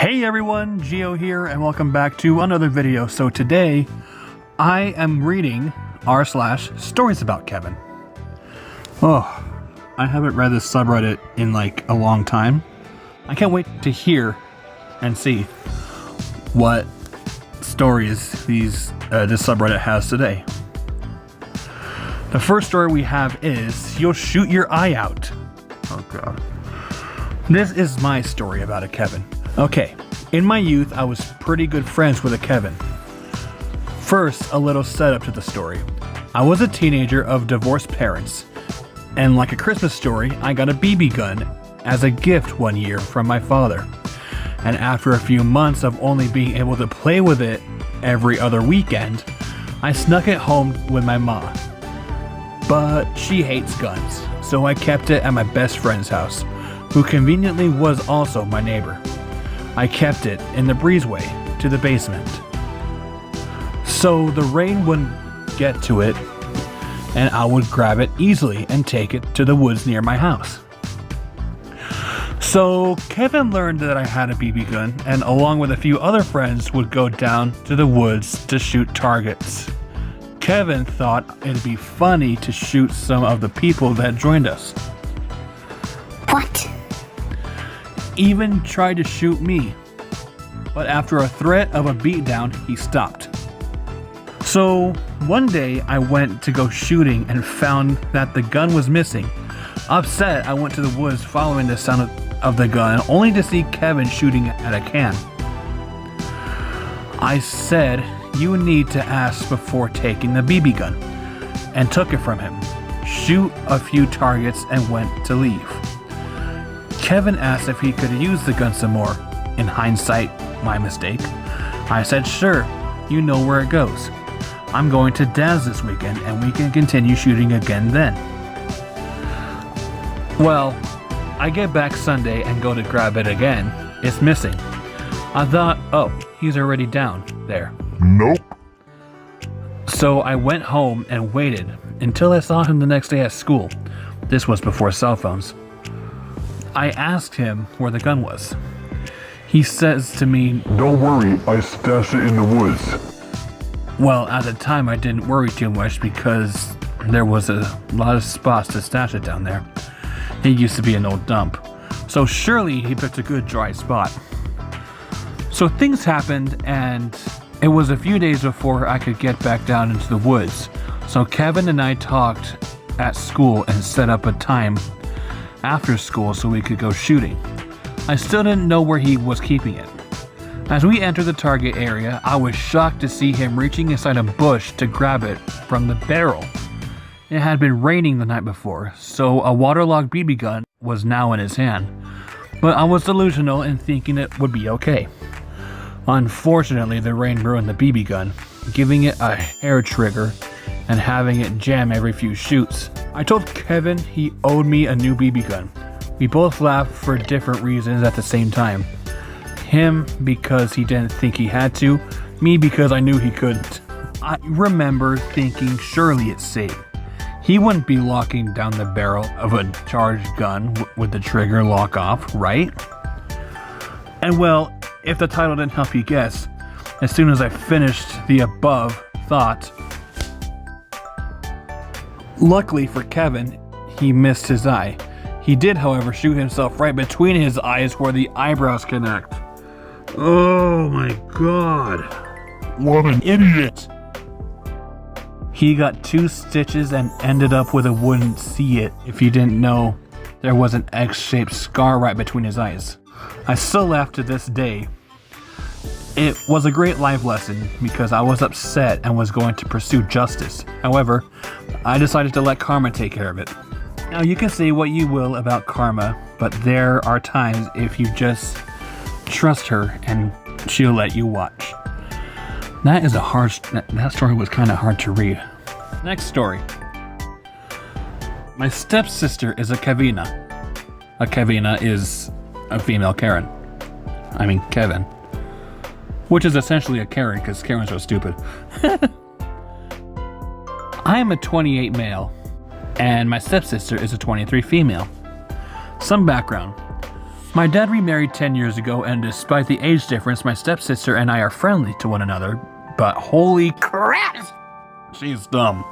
Hey everyone, Geo here, and welcome back to another video. So today, I am reading r/StoriesAboutKevin. Oh, I haven't read this subreddit in like a long time. I can't wait to hear and see what stories this subreddit has today. The first story we have is, "You'll shoot your eye out." Oh god. This is my story about a Kevin. Okay, in my youth, I was pretty good friends with a Kevin. First, a little setup to the story. I was a teenager of divorced parents, and like a Christmas story, I got a BB gun as a gift one year from my father. And after a few months of only being able to play with it every other weekend, I snuck it home with my mom. But she hates guns, so I kept it at my best friend's house, who conveniently was also my neighbor. I kept it in the breezeway to the basement, so the rain wouldn't get to it, and I would grab it easily and take it to the woods near my house. So Kevin learned that I had a BB gun, and along with a few other friends would go down to the woods to shoot targets. Kevin thought it'd be funny to shoot some of the people that joined us. What? Even tried to shoot me, but after a threat of a beatdown, he stopped. So one day I went to go shooting and found that the gun was missing. Upset, I went to the woods following the sound of the gun, only to see Kevin shooting at a can. I said, "You need to ask before taking the BB gun," and took it from him, shoot a few targets, and went to leave. Kevin asked if he could use the gun some more. In hindsight, my mistake. I said, "Sure, you know where it goes. I'm going to Dad's this weekend and we can continue shooting again then." Well, I get back Sunday and go to grab it again. It's missing. I thought, oh, he's already down there. Nope. So I went home and waited until I saw him the next day at school. This was before cell phones. I asked him where the gun was. He says to me, Don't worry, I stashed it in the woods. well, at the time I didn't worry too much because there was a lot of spots to stash it down there. It used to be an old dump. So surely he picked a good dry spot. So things happened, and it was a few days before I could get back down into the woods. So Kevin and I talked at school and set up a time after school so we could go shooting. I still didn't know where he was keeping it. As we entered the target area, I was shocked to see him reaching inside a bush to grab it from the barrel. It had been raining the night before, so a waterlogged BB gun was now in his hand. But I was delusional in thinking it would be okay. Unfortunately, the rain ruined the BB gun, giving it a hair trigger and having it jam every few shoots. I told Kevin he owed me a new BB gun. We both laughed for different reasons at the same time. Him because he didn't think he had to, me because I knew he couldn't. I remember thinking surely it's safe. He wouldn't be locking down the barrel of a charged gun with the trigger lock off, right? And well, if the title didn't help you guess, as soon as I finished the above thought, luckily for Kevin, he missed his eye. He did, however, shoot himself right between his eyes where the eyebrows connect. Oh my god. What an idiot. He got 2 stitches and ended up with a wouldn't see it if you didn't know there was an X-shaped scar right between his eyes. I still laugh to this day. It was a great life lesson because I was upset and was going to pursue justice. However, I decided to let karma take care of it. Now you can say what you will about karma, but there are times if you just trust her and she'll let you watch. That story was kind of hard to read. Next story. My stepsister is a Kevina. A Kevina is a female Karen. I mean Kevin. Which is essentially a Karen because Karens are stupid. I am a 28 male and my stepsister is a 23 female. Some background. My dad remarried 10 years ago, and despite the age difference, my stepsister and I are friendly to one another, but holy crap, she's dumb.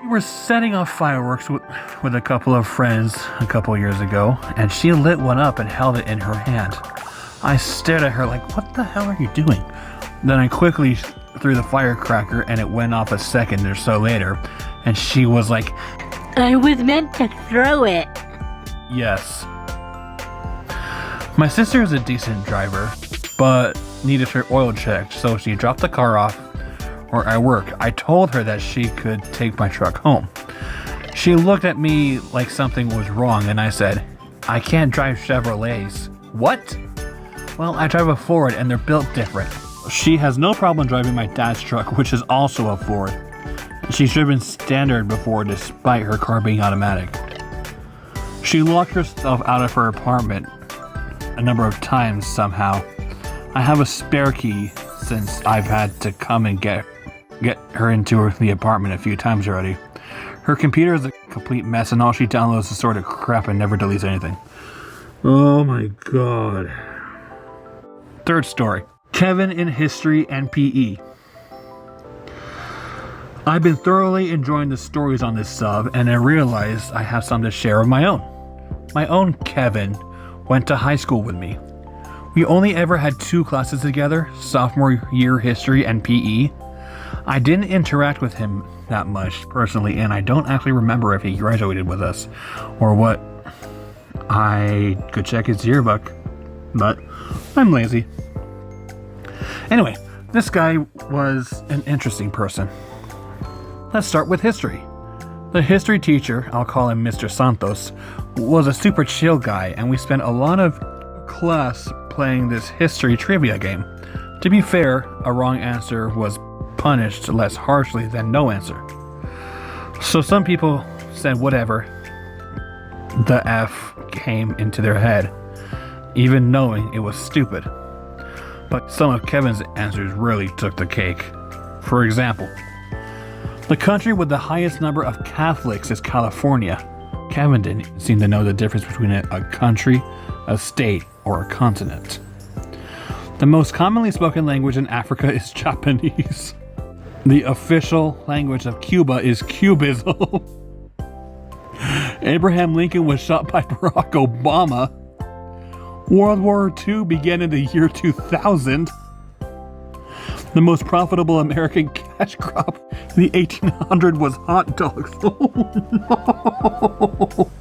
We were setting off fireworks with a couple of friends a couple years ago, and she lit one up and held it in her hand. I stared at her like, what the hell are you doing? Then I quickly threw the firecracker, and it went off a second or so later, and she was like, I was meant to throw it. yes. My sister is a decent driver, but needed her oil checked, so she dropped the car off where I work. I told her that she could take my truck home. She looked at me like something was wrong, and I said, I can't drive Chevrolets. What? Well, I drive a Ford, and they're built different. She has no problem driving my dad's truck, which is also a Ford. She's driven standard before, despite her car being automatic. She locked herself out of her apartment a number of times somehow. I have a spare key since I've had to come and get her into the apartment a few times already. Her computer is a complete mess, and all she downloads is sort of crap and never deletes anything. Oh my god. Third story. Kevin in history and PE. I've been thoroughly enjoying the stories on this sub, and I realized I have some to share of my own. My own Kevin went to high school with me. We only ever had 2 classes together, sophomore year history and PE. I didn't interact with him that much personally, and I don't actually remember if he graduated with us or what. I could check his yearbook, but I'm lazy. Anyway, this guy was an interesting person. Let's start with history. The history teacher, I'll call him Mr. Santos, was a super chill guy, and we spent a lot of class playing this history trivia game. To be fair, a wrong answer was punished less harshly than no answer. So some people said whatever the F came into their head, even knowing it was stupid. But some of Kevin's answers really took the cake. For example, the country with the highest number of Catholics is California. Kevin didn't seem to know the difference between a country, a state, or a continent. The most commonly spoken language in Africa is Japanese. The official language of Cuba is Cubism. Abraham Lincoln was shot by Barack Obama. World War II began in the year 2000. The most profitable American cash crop in the 1800s was hot dogs. Oh, no.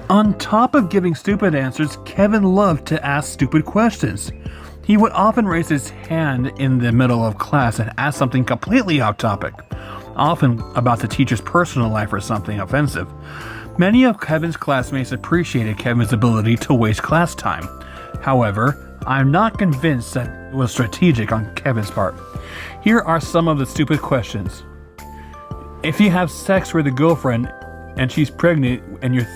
On top of giving stupid answers, Kevin loved to ask stupid questions. He would often raise his hand in the middle of class and ask something completely off topic, often about the teacher's personal life or something offensive. Many of Kevin's classmates appreciated Kevin's ability to waste class time. However, I'm not convinced that it was strategic on Kevin's part. Here are some of the stupid questions. If you have sex with a girlfriend and she's pregnant and you're...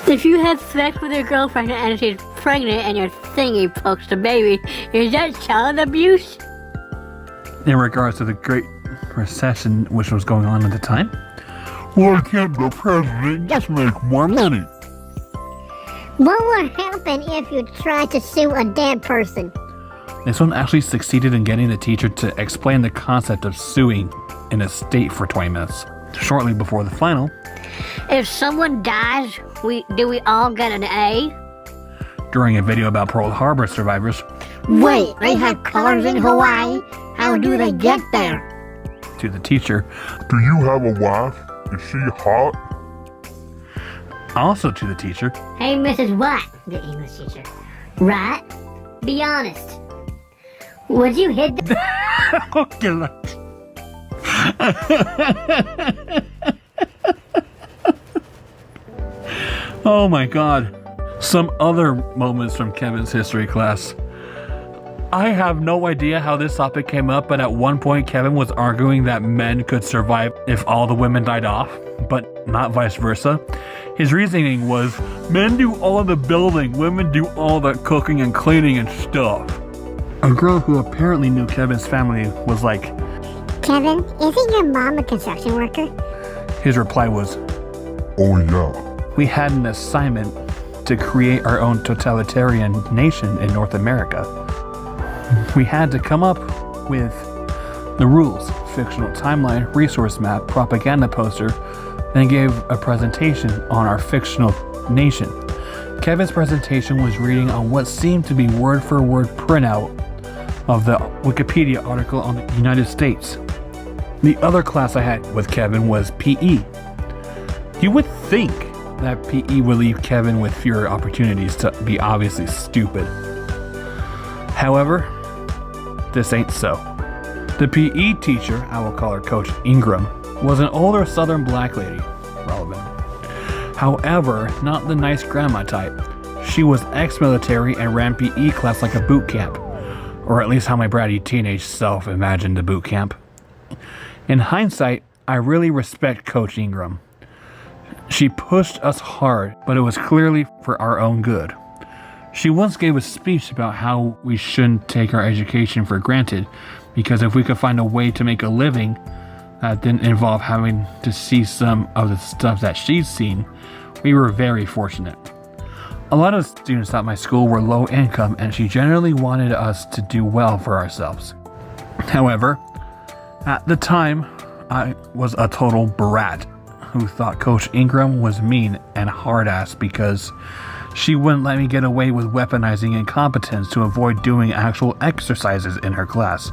If you have sex with your girlfriend and she's pregnant and your thingy pokes the baby, is that child abuse? In regards to the Great Recession which was going on at the time? Well, I can't go president, just make more money. What would happen if you tried to sue a dead person? This one actually succeeded in getting the teacher to explain the concept of suing in a state for 20 minutes. Shortly before the final, If someone dies, do we all get an A? during a video about Pearl Harbor survivors, Wait, they have cars in Hawaii? How do they get there? to the teacher, Do you have a wife? Is she hot? also to the teacher, Hey, Mrs. White, the English teacher. Right? Be honest. Would you hit the... okay, look. Oh my god. Some other moments from Kevin's history class. I have no idea how this topic came up, but at one point Kevin was arguing that men could survive if all the women died off, but not vice versa. His reasoning was, men do all the building, women do all the cooking and cleaning and stuff. A girl who apparently knew Kevin's family was like, Kevin, isn't your mom a construction worker? His reply was, Oh yeah. we had an assignment to create our own totalitarian nation in North America. We had to come up with the rules, fictional timeline, resource map, propaganda poster, then gave a presentation on our fictional nation. Kevin's presentation was reading on what seemed to be word-for-word printout of the Wikipedia article on the United States. The other class I had with Kevin was PE. You would think that PE would leave Kevin with fewer opportunities to be obviously stupid. However, this ain't so. The PE teacher, I will call her Coach Ingram, was an older southern black lady. Relevant. However, not the nice grandma type. She was ex-military and ran PE class like a boot camp. Or at least how my bratty teenage self imagined a boot camp. In hindsight, I really respect Coach Ingram. She pushed us hard, but it was clearly for our own good. She once gave a speech about how we shouldn't take our education for granted, because if we could find a way to make a living that didn't involve having to see some of the stuff that she's seen, we were very fortunate. A lot of students at my school were low income, and she generally wanted us to do well for ourselves. However, at the time, I was a total brat who thought Coach Ingram was mean and hard-ass because she wouldn't let me get away with weaponizing incompetence to avoid doing actual exercises in her class.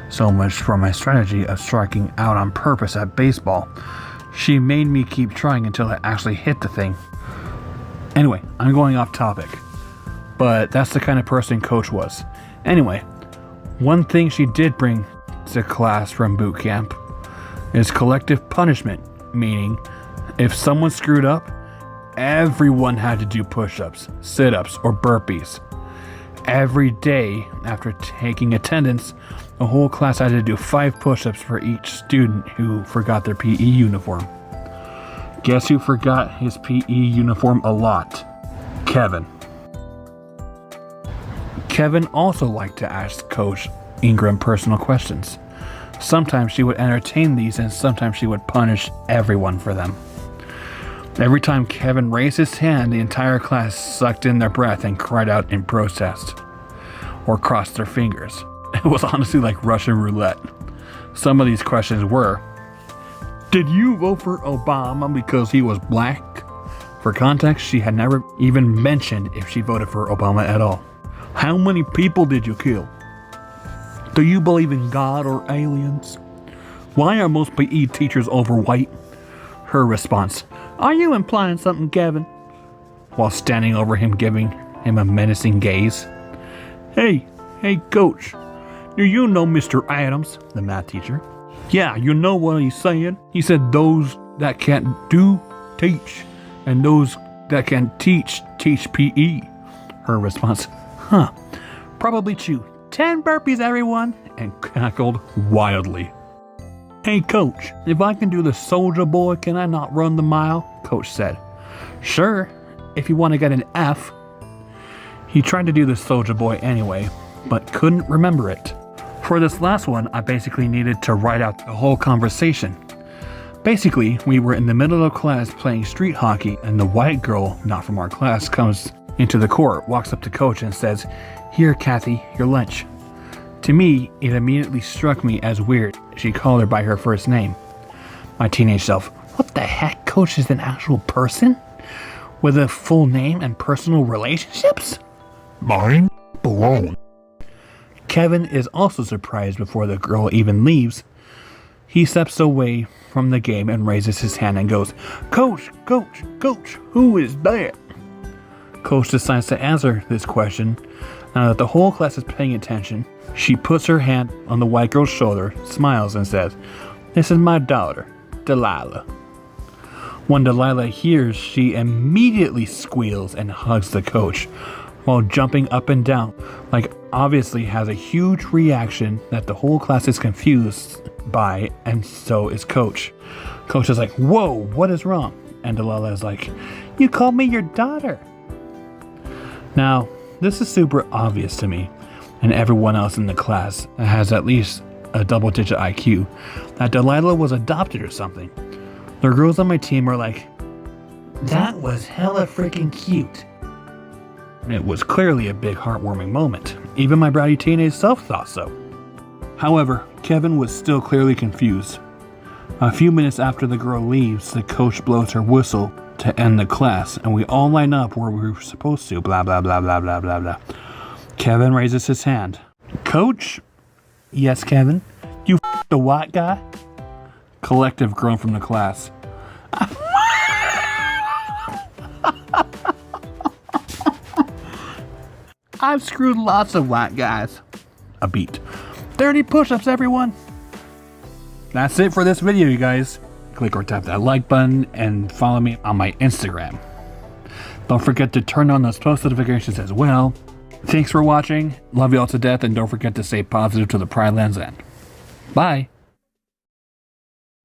So much for my strategy of striking out on purpose at baseball. She made me keep trying until I actually hit the thing. Anyway, I'm going off topic, but that's the kind of person Coach was. Anyway, one thing she did bring to class from boot camp is collective punishment, meaning if someone screwed up, everyone had to do push-ups, sit-ups, or burpees. Every day after taking attendance, the whole class had to do 5 push-ups for each student who forgot their PE uniform. Guess who forgot his PE uniform a lot? Kevin. Kevin also liked to ask Coach Ingram personal questions. Sometimes she would entertain these, and sometimes she would punish everyone for them. Every time Kevin raised his hand, the entire class sucked in their breath and cried out in protest, or crossed their fingers. It was honestly like Russian roulette. Some of these questions were, did you vote for Obama because he was black? For context, she had never even mentioned if she voted for Obama at all. How many people did you kill? Do you believe in God or aliens? Why are most PE teachers overweight? Her response, are you implying something, Kevin? While standing over him, giving him a menacing gaze. Hey, coach, do you know Mr. Adams, the math teacher? Yeah, you know what he's saying? He said those that can't do, teach, and those that can teach PE. Her response, probably chew 10 burpees, everyone, and cackled wildly. Hey, coach, if I can do the soldier boy, can I not run the mile? Coach said. Sure, if you want to get an F. He tried to do the soldier boy anyway, but couldn't remember it. For this last one, I basically needed to write out the whole conversation. Basically, we were in the middle of class playing street hockey, and the white girl, not from our class, comes into the court, walks up to Coach and says, here, Kathy, your lunch. To me, it immediately struck me as weird. She called her by her first name. My teenage self, what the heck? Coach is an actual person? With a full name and personal relationships? Mind blown. Kevin is also surprised before the girl even leaves. He steps away from the game and raises his hand and goes, Coach, who is that? Coach decides to answer this question. Now that the whole class is paying attention, she puts her hand on the white girl's shoulder, smiles, and says, this is my daughter, Delilah. When Delilah hears, she immediately squeals and hugs the coach while jumping up and down, like obviously has a huge reaction that the whole class is confused by, and so is Coach. Coach is like, whoa, what is wrong? And Delilah is like, you called me your daughter. Now, this is super obvious to me and everyone else in the class that has at least a double-digit IQ that Delilah was adopted or something. The girls on my team are like, that was hella freaking cute. It was clearly a big heartwarming moment. Even my bratty teenage self thought so. However, Kevin was still clearly confused. A few minutes after the girl leaves, the coach blows her whistle to end the class, and we all line up where we were supposed to, blah, blah, blah, blah, blah, blah, blah. Kevin raises his hand. Coach? Yes, Kevin? You f***ed the white guy? Collective groan from the class. I've screwed lots of white guys. A beat. 30 push-ups, everyone. That's it for this video, you guys. Click or tap that like button and follow me on my Instagram. Don't forget to turn on those post notifications as well. Thanks for watching. Love you all to death, and don't forget to stay positive to the Pride Land's end. Bye.